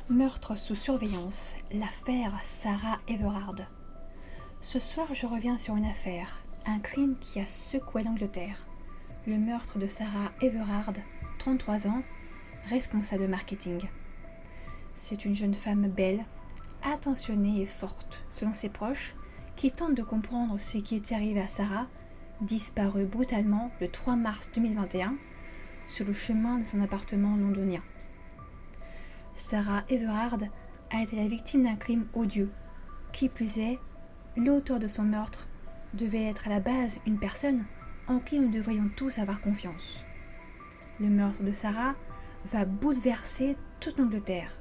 Meurtre sous surveillance, l'affaire Sarah Everard. Ce soir, je reviens sur une affaire, un crime qui a secoué l'Angleterre. Le meurtre de Sarah Everard, 33 ans, responsable marketing. C'est une jeune femme belle, attentionnée et forte, selon ses proches, qui tente de comprendre ce qui est arrivé à Sarah, disparue brutalement le 3 mars 2021 sur le chemin de son appartement londonien. Sarah Everard a été la victime d'un crime odieux. Qui plus est, l'auteur de son meurtre devait être à la base une personne en qui nous devrions tous avoir confiance. Le meurtre de Sarah va bouleverser toute l'Angleterre,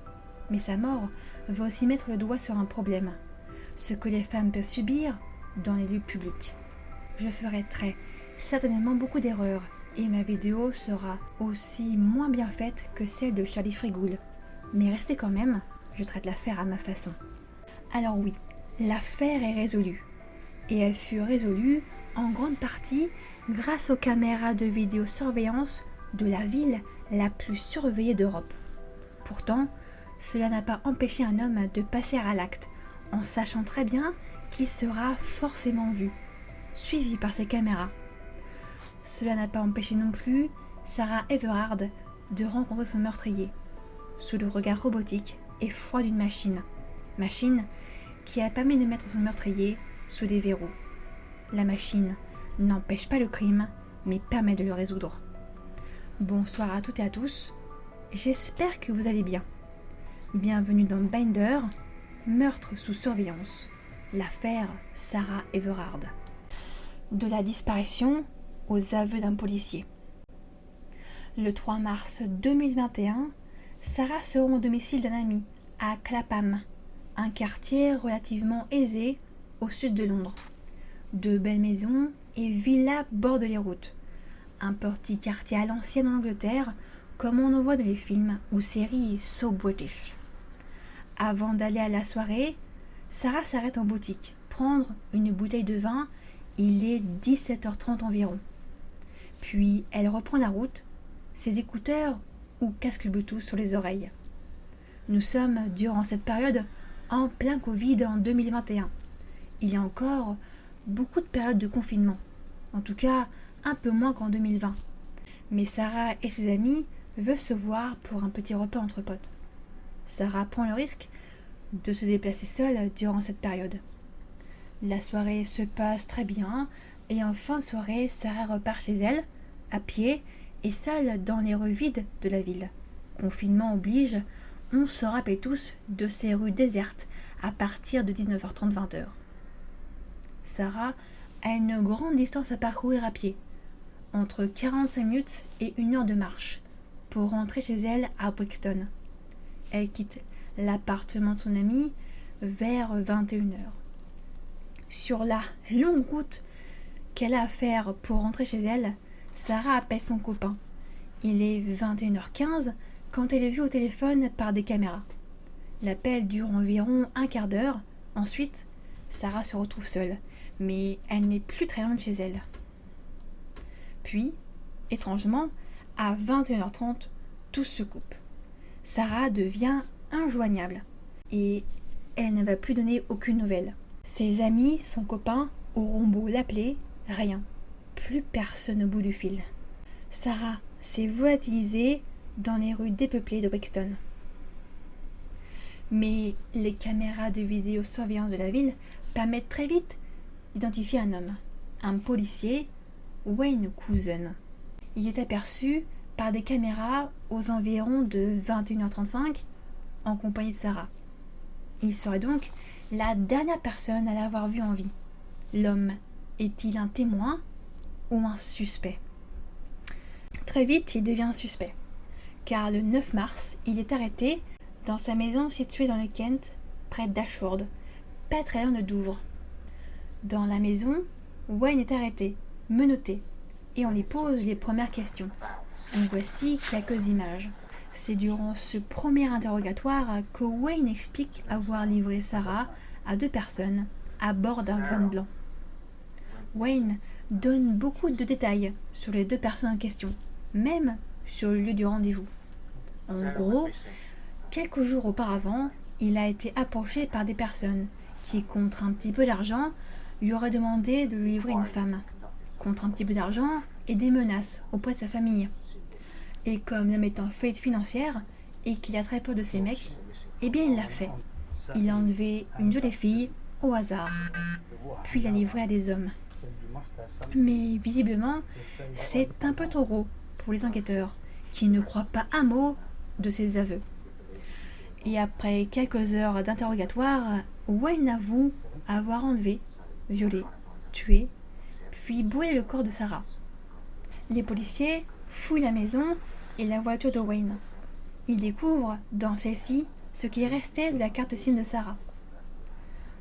mais sa mort va aussi mettre le doigt sur un problème, ce que les femmes peuvent subir dans les lieux publics. Je ferai très certainement beaucoup d'erreurs et ma vidéo sera aussi moins bien faite que celle de Charlie Frigoul. Mais restez quand même, je traite l'affaire à ma façon. Alors oui, l'affaire est résolue. Et elle fut résolue en grande partie grâce aux caméras de vidéosurveillance de la ville la plus surveillée d'Europe. Pourtant, cela n'a pas empêché un homme de passer à l'acte, en sachant très bien qu'il sera forcément vu, suivi par ces caméras. Cela n'a pas empêché non plus Sarah Everard de rencontrer son meurtrier, sous le regard robotique et froid d'une machine qui a permis de mettre son meurtrier sous des verrous. La machine n'empêche pas le crime, mais permet de le résoudre. Bonsoir à toutes et à tous, j'espère que vous allez bien. Bienvenue dans Binder, meurtre sous surveillance, l'affaire Sarah Everard. De la disparition aux aveux d'un policier. Le 3 mars 2021, Sarah se rend au domicile d'un ami, à Clapham, un quartier relativement aisé au sud de Londres. De belles maisons et villas bordent les routes. Un petit quartier à l'ancienne en Angleterre, comme on en voit dans les films ou séries So British. Avant d'aller à la soirée, Sarah s'arrête en boutique, prendre une bouteille de vin. Il est 17h30 environ. Puis elle reprend la route, ses écouteurs ou casque Bluetooth sur les oreilles. Nous sommes, durant cette période, en plein Covid en 2021. Il y a encore beaucoup de périodes de confinement, en tout cas un peu moins qu'en 2020. Mais Sarah et ses amis veulent se voir pour un petit repas entre potes. Sarah prend le risque de se déplacer seule durant cette période. La soirée se passe très bien et en fin de soirée, Sarah repart chez elle, à pied et seule dans les rues vides de la ville. Confinement oblige, on se rappelle tous de ces rues désertes à partir de 19h30-20h. Sarah a une grande distance à parcourir à pied, entre 45 minutes et 1 heure de marche, pour rentrer chez elle à Brixton. Elle quitte l'appartement de son amie vers 21h. Sur la longue route qu'elle a à faire pour rentrer chez elle, Sarah appelle son copain. Il est 21h15 quand elle est vue au téléphone par des caméras. L'appel dure environ un quart d'heure. Ensuite, Sarah se retrouve seule, mais elle n'est plus très loin de chez elle. Puis, étrangement, à 21h30, tout se coupe. Sarah devient injoignable et elle ne va plus donner aucune nouvelle. Ses amis, son copain, auront beau l'appeler, rien. Plus personne au bout du fil. Sarah s'est volatilisée dans les rues dépeuplées de Brixton. Mais les caméras de vidéosurveillance de la ville permettent très vite d'identifier un homme, un policier, Wayne Couzens. Il est aperçu par des caméras aux environs de 21h35 en compagnie de Sarah. Il serait donc la dernière personne à l'avoir vu en vie. L'homme est-il un témoin ou un suspect? Très vite, il devient un suspect, car le 9 mars, il est arrêté dans sa maison située dans le Kent, près d'Ashford, pas très loin de Douvres. Dans la maison, Wayne est arrêté, menotté, et on lui pose les premières questions. En voici quelques images. C'est durant ce premier interrogatoire que Wayne explique avoir livré Sarah à 2 personnes à bord d'un van blanc. Wayne donne beaucoup de détails sur les 2 personnes en question, même sur le lieu du rendez-vous. En gros, Quelques jours auparavant, il a été approché par des personnes qui, contre un petit peu d'argent, lui auraient demandé de lui livrer une femme. Contre un petit peu d'argent et des menaces auprès de sa famille. Et comme l'homme est en faillite financière et qu'il a très peur de ces mecs, eh bien il l'a fait. Il a enlevé une jolie fille au hasard, puis l'a livrée à des hommes. Mais visiblement, c'est un peu trop gros pour les enquêteurs, qui ne croient pas un mot de ses aveux. Et après quelques heures d'interrogatoire, Wayne avoue avoir enlevé, violé, tué, puis brûlé le corps de Sarah. Les policiers fouillent la maison et la voiture de Wayne. Ils découvrent dans celle-ci ce qui restait de la carte SIM de Sarah.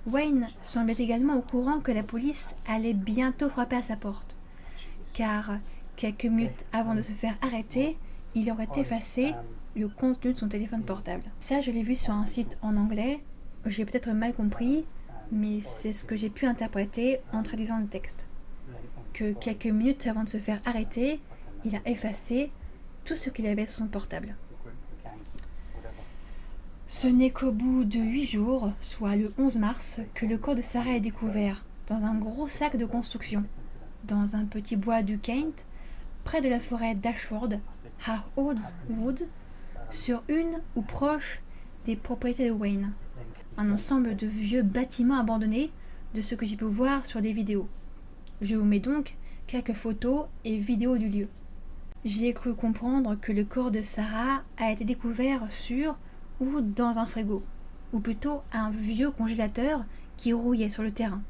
Wayne semblait également au courant que la police allait bientôt frapper à sa porte, car quelques minutes avant de se faire arrêter, il aurait effacé le contenu de son téléphone portable. Ça, je l'ai vu sur un site en anglais, j'ai peut-être mal compris, mais c'est ce que j'ai pu interpréter en traduisant le texte. Que quelques minutes avant de se faire arrêter, il a effacé tout ce qu'il avait sur son portable. Ce n'est qu'au bout de 8 jours, soit le 11 mars, que le corps de Sarah est découvert dans un gros sac de construction, dans un petit bois du Kent, près de la forêt d'Ashford, à Hodswood, sur une ou proche des propriétés de Wayne. Un ensemble de vieux bâtiments abandonnés, de ce que j'ai pu voir sur des vidéos. Je vous mets donc quelques photos et vidéos du lieu. J'y ai cru comprendre que le corps de Sarah a été découvert sur ou dans un frigo, ou plutôt un vieux congélateur qui rouillait sur le terrain.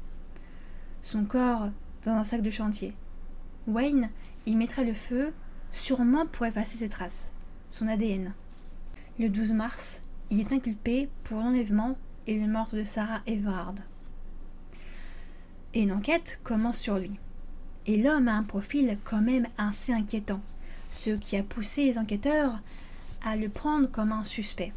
Son corps dans un sac de chantier. Wayne y mettrait le feu, sûrement pour effacer ses traces, son ADN. Le 12 mars, il est inculpé pour l'enlèvement et le meurtre de Sarah Everard. Et une enquête commence sur lui. Et l'homme a un profil quand même assez inquiétant, ce qui a poussé les enquêteurs à le prendre comme un suspect.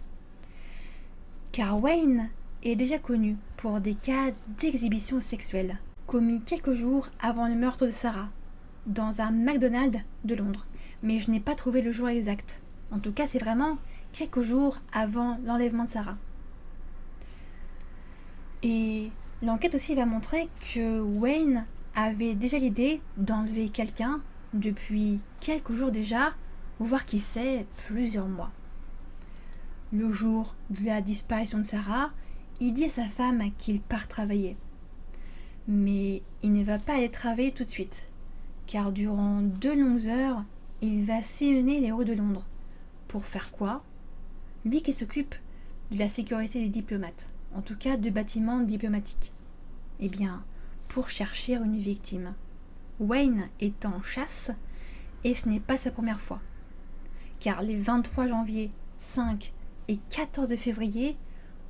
Car Wayne est déjà connu pour des cas d'exhibition sexuelle, commis quelques jours avant le meurtre de Sarah, dans un McDonald's de Londres. Mais je n'ai pas trouvé le jour exact. En tout cas, c'est vraiment quelques jours avant l'enlèvement de Sarah. Et l'enquête aussi va montrer que Wayne avait déjà l'idée d'enlever quelqu'un depuis quelques jours déjà, voire qui sait, plusieurs mois. Le jour de la disparition de Sarah, il dit à sa femme qu'il part travailler. Mais il ne va pas aller travailler tout de suite, car durant 2 longues heures, il va sillonner les rues de Londres. Pour faire quoi? Lui qui s'occupe de la sécurité des diplomates, en tout cas de bâtiments diplomatiques. Eh bien, pour chercher une victime. Wayne est en chasse, et ce n'est pas sa première fois. Car les 23 janvier, 5 et 14 février,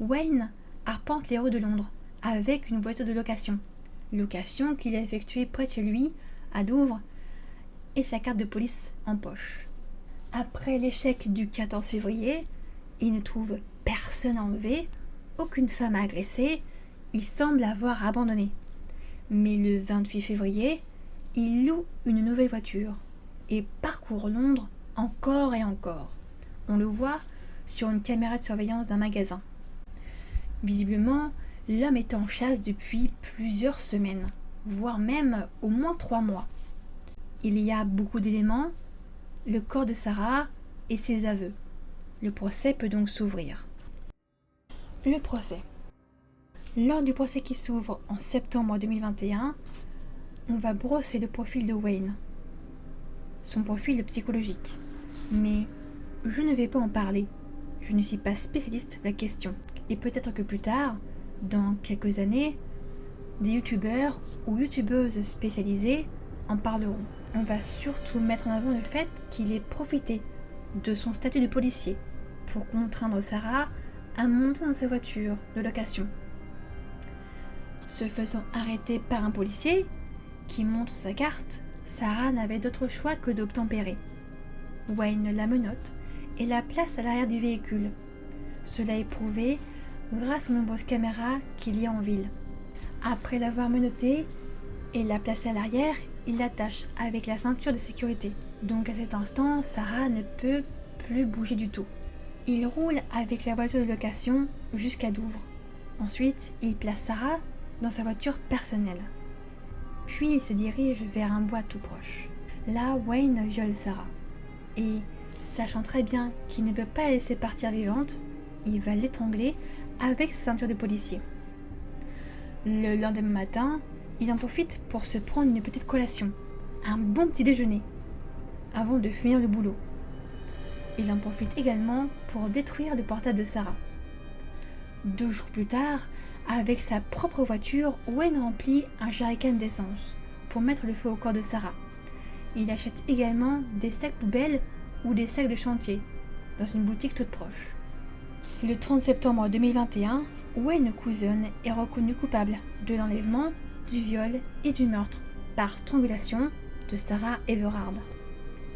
Wayne arpente les rues de Londres avec une voiture de location qu'il a effectuée près de chez lui, à Douvres, et sa carte de police en poche. Après l'échec du 14 février, il ne trouve personne à enlever, aucune femme à agresser, il semble avoir abandonné. Mais le 28 février, il loue une nouvelle voiture et parcourt Londres encore et encore. On le voit sur une caméra de surveillance d'un magasin. Visiblement, l'homme est en chasse depuis plusieurs semaines, voire même au moins 3 mois. Il y a beaucoup d'éléments, le corps de Sarah et ses aveux. Le procès peut donc s'ouvrir. Le procès. Lors du procès qui s'ouvre en septembre 2021, on va brosser le profil de Wayne, son profil psychologique. Mais je ne vais pas en parler. Je ne suis pas spécialiste de la question. Et peut-être que plus tard, dans quelques années, des youtubeurs ou youtubeuses spécialisées en parleront. On va surtout mettre en avant le fait qu'il ait profité de son statut de policier pour contraindre Sarah à monter dans sa voiture de location. Se faisant arrêter par un policier qui montre sa carte, Sarah n'avait d'autre choix que d'obtempérer. Wayne la menotte et la place à l'arrière du véhicule. Cela est prouvé grâce aux nombreuses caméras qu'il y a en ville. Après l'avoir menottée et la placer à l'arrière, il l'attache avec la ceinture de sécurité. Donc à cet instant, Sarah ne peut plus bouger du tout. Il roule avec la voiture de location jusqu'à Douvres. Ensuite, il place Sarah dans sa voiture personnelle. Puis il se dirige vers un bois tout proche. Là, Wayne viole Sarah. Et, sachant très bien qu'il ne peut pas la laisser partir vivante, il va l'étrangler avec sa ceinture de policier. Le lendemain matin, il en profite pour se prendre une petite collation, un bon petit déjeuner, avant de finir le boulot. Il en profite également pour détruire le portable de Sarah. 2 jours plus tard, avec sa propre voiture, Wayne remplit un jerrycan d'essence pour mettre le feu au corps de Sarah. Il achète également des sacs poubelles ou des sacs de chantier dans une boutique toute proche. Le 30 septembre 2021, Wayne Couzon est reconnu coupable de l'enlèvement, du viol et du meurtre par strangulation de Sarah Everard.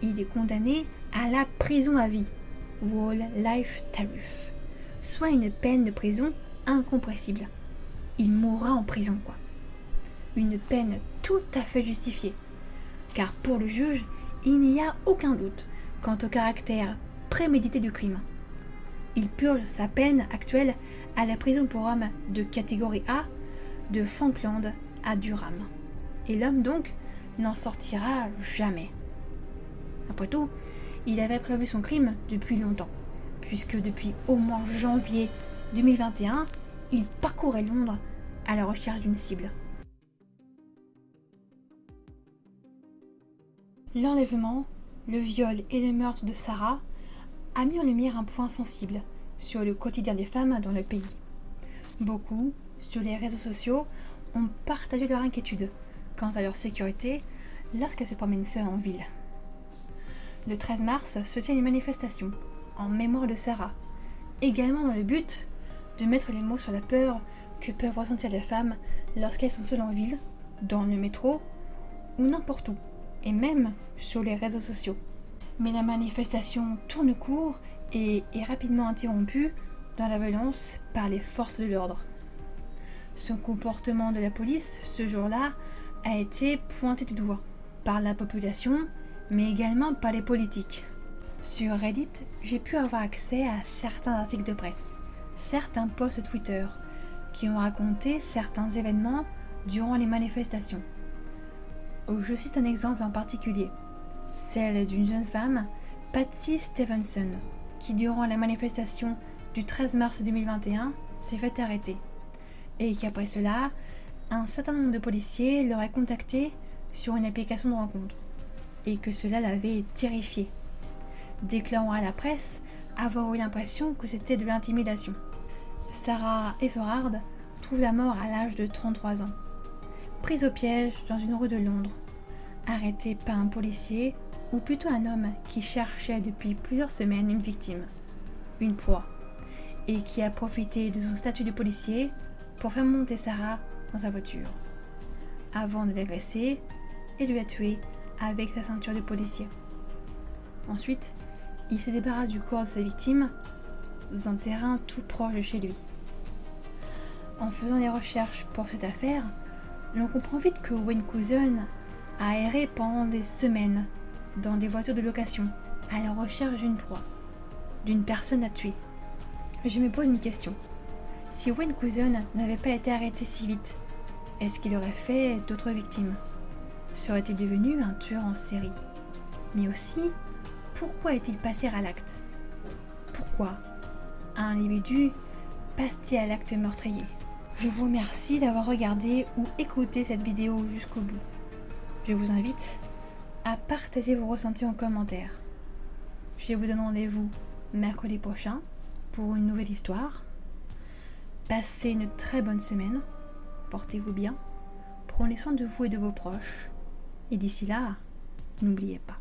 Il est condamné à la prison à vie, Whole Life Tariff, soit une peine de prison incompressible. Il mourra en prison, quoi. Une peine tout à fait justifiée, car pour le juge, il n'y a aucun doute quant au caractère prémédité du crime. Il purge sa peine actuelle à la prison pour hommes de catégorie A, de Falkland à Durham. Et l'homme donc n'en sortira jamais. Après tout, il avait prévu son crime depuis longtemps, puisque depuis au moins janvier 2021, il parcourait Londres à la recherche d'une cible. L'enlèvement, le viol et le meurtre de Sarah a mis en lumière un point sensible sur le quotidien des femmes dans le pays. Beaucoup, sur les réseaux sociaux, ont partagé leur inquiétude quant à leur sécurité lorsqu'elles se promènent seules en ville. Le 13 mars se tient une manifestation en mémoire de Sarah, également dans le but de mettre les mots sur la peur que peuvent ressentir les femmes lorsqu'elles sont seules en ville, dans le métro ou n'importe où, et même sur les réseaux sociaux. Mais la manifestation tourne court et est rapidement interrompue dans la violence par les forces de l'ordre. Son comportement de la police ce jour-là a été pointé du doigt par la population, mais également par les politiques. Sur Reddit, j'ai pu avoir accès à certains articles de presse, certains posts Twitter, qui ont raconté certains événements durant les manifestations. Je cite un exemple en particulier, celle d'une jeune femme, Patsy Stevenson, qui durant la manifestation du 13 mars 2021 s'est fait arrêter, et qu'après cela, un certain nombre de policiers l'auraient contactée sur une application de rencontre, et que cela l'avait terrifiée, déclarant à la presse avoir eu l'impression que c'était de l'intimidation. Sarah Everard trouve la mort à l'âge de 33 ans, prise au piège dans une rue de Londres, arrêtée par un policier, ou plutôt un homme qui cherchait depuis plusieurs semaines une victime, une proie, et qui a profité de son statut de policier pour faire monter Sarah dans sa voiture, avant de l'agresser et de la tuer avec sa ceinture de policier. Ensuite, il se débarrasse du corps de sa victime dans un terrain tout proche de chez lui. En faisant les recherches pour cette affaire, l'on comprend vite que Wayne Couzon a erré pendant des semaines dans des voitures de location à la recherche d'une proie, d'une personne à tuer. Je me pose une question. Si Wayne Couzon n'avait pas été arrêté si vite, est-ce qu'il aurait fait d'autres victimes? Serait-il devenu un tueur en série? Mais aussi, pourquoi est-il passé à l'acte? Pourquoi un individu passe-t-il à l'acte meurtrier? Je vous remercie d'avoir regardé ou écouté cette vidéo jusqu'au bout. Je vous invite à partager vos ressentis en commentaire. Je vous donne rendez-vous mercredi prochain pour une nouvelle histoire. Passez une très bonne semaine, portez-vous bien, prenez soin de vous et de vos proches. Et d'ici là, n'oubliez pas,